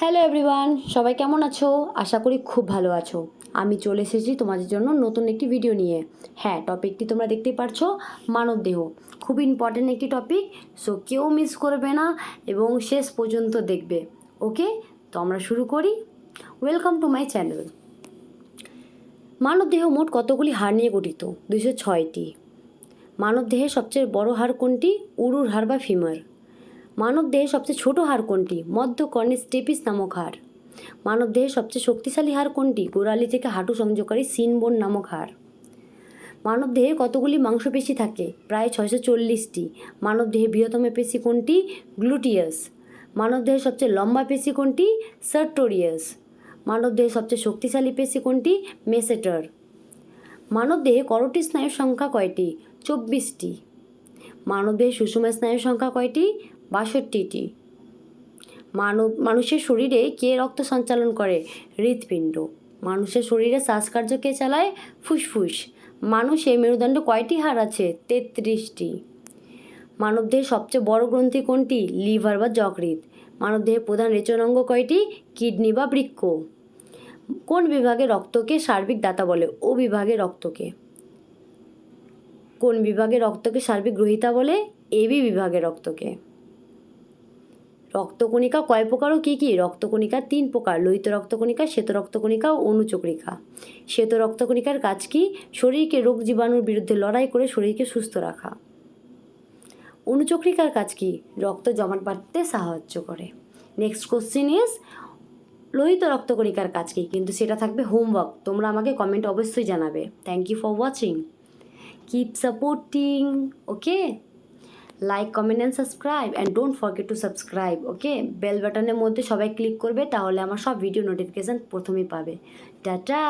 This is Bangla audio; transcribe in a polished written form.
হ্যালো এভরিওয়ান, সবাই কেমন আছো? আশা করি খুব ভালো আছো। আমি চলে এসেছি তোমাদের জন্য নতুন একটি ভিডিও নিয়ে। হ্যাঁ, টপিকটি তোমরা দেখতেই পারছো, মানবদেহ। খুব ইম্পর্ট্যান্ট একটি টপিক, সো কেউ মিস করবে না এবং শেষ পর্যন্ত দেখবে। ওকে, তো আমরা শুরু করি। Welcome to my channel. মানবদেহ মোট কতগুলি হাড় নিয়ে গঠিত? 206টি। মানবদেহের সবচেয়ে বড় হাড় কোনটি? উরুর হাড় বা ফিমার। মানবদেহের সবচেয়ে ছোট হাড় কোনটি? মধ্যকর্ণের স্টেপিস নামক হাড়। মানবদেহের সবচেয়ে শক্তিশালী হাড় কোনটি? গোড়ালি থেকে হাঁটু সংযোগকারী সিনবোন নামক হাড়। মানবদেহে কতগুলি মাংসপেশি থাকে? প্রায় 640টি। মানবদেহের বৃহত্তম পেশি কোনটি? গ্লুটিয়াস। মানবদেহের সবচেয়ে লম্বা পেশি কোনটি? সার্টোরিয়াস। মানবদেহের সবচেয়ে শক্তিশালী পেশি কোনটি? মেসেটর। মানবদেহে করোটি স্নায়ুর সংখ্যা কয়টি? 24টি। মানবদেহের সুষুম্না স্নায়ুর সংখ্যা কয়টি? 62টি। মানুষের শরীরে কে রক্ত সঞ্চালন করে? হৃৎপিণ্ড। মানুষের শরীরে শ্বাসকার্য কে চালায়? ফুসফুস। মানুষের মেরুদণ্ডে কয়টি হাড় আছে? 33টি। মানবদেহের সবচেয়ে বড় গ্রন্থি কোনটি? লিভার বা যকৃৎ। মানবদেহের প্রধান রেচনাঙ্গ কয়টি? কিডনি বা বৃক্ক। কোন বিভাগে রক্তকে সার্বিক দাতা বলে? ও বিভাগে রক্তকে। কোন বিভাগে রক্তকে সার্বিক গ্রহীতা বলে? এবি বিভাগে রক্তকে। রক্তকণিকা কয় প্রকার ও কী কী? রক্তকণিকা 3 প্রকার: লোহিত রক্তকণিকা, শ্বেত রক্তকণিকা ও অনুচক্রিকা। শ্বেত রক্তকণিকার কাজ কি? শরীরকে রোগ জীবাণুর বিরুদ্ধে লড়াই করে শরীরকে সুস্থ রাখা। অনুচক্রিকার কাজ কি? রক্ত জমাট বাঁধতে সাহায্য করে। নেক্সট কোশ্চেন ইজ, লোহিত রক্তকণিকার কাজ কি? কিন্তু সেটা থাকবে হোমওয়ার্ক, তোমরা আমাকে কমেন্ট অবশ্যই জানাবে। Thank you for watching, keep supporting. Okay, like, comment and subscribe, and don't forget to subscribe. Okay, bell বাটনের মধ্যে সবাই ক্লিক করবে, তাহলে আমার সব ভিডিও নোটিফিকেশান প্রথমেই পাবে। টাটা।